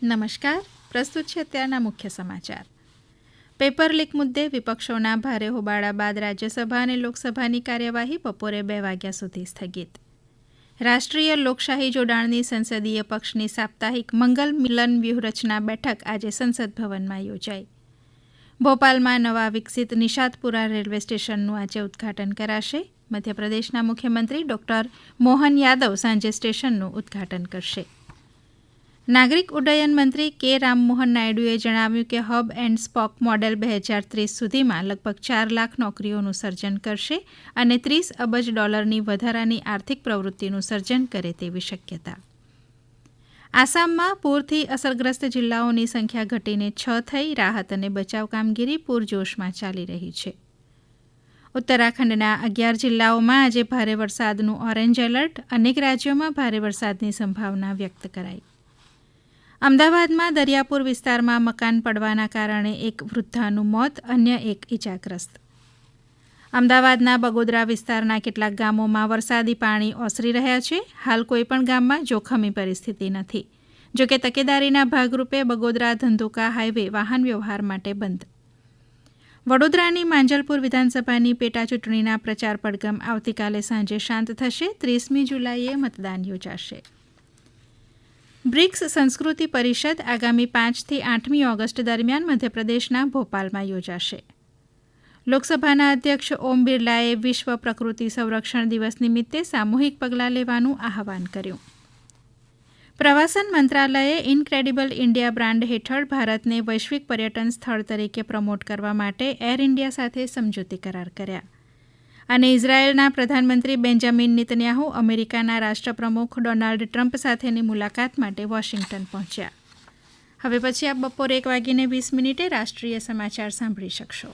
નમસ્કાર, પ્રસ્તુત છે અત્યારના મુખ્ય સમાચાર. પેપર લીક મુદ્દે વિપક્ષોના ભારે હોબાળા બાદ રાજ્યસભા અને લોકસભાની કાર્યવાહી બપોરે 2 વાગ્યા સુધી સ્થગિત. રાષ્ટ્રીય લોકશાહી જોડાણની સંસદીય પક્ષની સાપ્તાહિક મંગલ મિલન વ્યૂહરચના બેઠક આજે સંસદ ભવનમાં યોજાઈ. ભોપાલમાં નવા વિકસિત નિશાતપુરા રેલવે સ્ટેશનનું આજે ઉદ્ઘાટન કરાશે. મધ્યપ્રદેશના મુખ્યમંત્રી ડોક્ટર મોહન યાદવ સાંજે સ્ટેશનનું ઉદ્ઘાટન કરશે. નાગરિક ઉડ્ડયન મંત્રી કે રામમોહન નાયડુએ જણાવ્યું કે હબ એન્ડ સ્પોક મોડેલ 2030 સુધીમાં લગભગ 4 લાખ નોકરીઓનું સર્જન કરશે અને $30 અબજ વધારાની આર્થિક પ્રવૃત્તિનું સર્જન કરે તેવી શક્યતા. આસામમાં પૂરથી અસરગ્રસ્ત જિલ્લાઓની સંખ્યા ઘટીને 6 થઈ. રાહત અને બચાવ કામગીરી પૂરજોશમાં ચાલી રહી છે. ઉત્તરાખંડના 11 જિલ્લાઓમાં આજે ભારે વરસાદનું ઓરેન્જ એલર્ટ. અનેક રાજ્યોમાં ભારે વરસાદની સંભાવના વ્યક્ત કરાઈ. અમદાવાદમાં દરિયાપુર વિસ્તારમાં મકાન પડવાના કારણે એક વૃદ્ધાનું મોત, અન્ય એક ઇજાગ્રસ્ત. અમદાવાદના બગોદરા વિસ્તારના કેટલાક ગામોમાં વરસાદી પાણી ઓસરી રહ્યા છે. હાલ કોઈપણ ગામમાં જોખમી પરિસ્થિતિ નથી. જોકે તકેદારીના ભાગરૂપે બગોદરા ધંધુકા હાઈવે વાહન વ્યવહાર માટે બંધ. વડોદરાની માંજલપુર વિધાનસભાની પેટાચૂંટણીના પ્રચાર પડઘમ આવતીકાલે સાંજે શાંત થશે. 30મી જુલાઈએ મતદાન યોજાશે. બ્રિક્સ સંસ્કૃતિ પરિષદ આગામી 5 થી 8મી ઓગસ્ટ દરમિયાન મધ્યપ્રદેશના ભોપાલમાં યોજાશે. લોકસભાના અધ્યક્ષ ઓમ બિરલાએ વિશ્વ પ્રકૃતિ સંરક્ષણ દિવસ નિમિત્તે સામૂહિક પગલાં લેવાનું આહવાન કર્યું. પ્રવાસન મંત્રાલયે ઇનક્રેડિબલ ઇન્ડિયા બ્રાન્ડ હેઠળ ભારતને વૈશ્વિક પર્યટન સ્થળ તરીકે પ્રમોટ કરવા માટે એર ઇન્ડિયા સાથે સમજૂતી કરાર કર્યા. અને ઇઝરાયેલના પ્રધાનમંત્રી બેન્જામિન નેતન્યાહુ અમેરિકાના રાષ્ટ્રપ્રમુખ ડોનાલ્ડ ટ્રમ્પ સાથેની મુલાકાત માટે વોશિંગ્ટન પહોંચ્યા. હવે પછી આપ બપોરે 1:20 રાષ્ટ્રીય સમાચાર સાંભળી શકશો.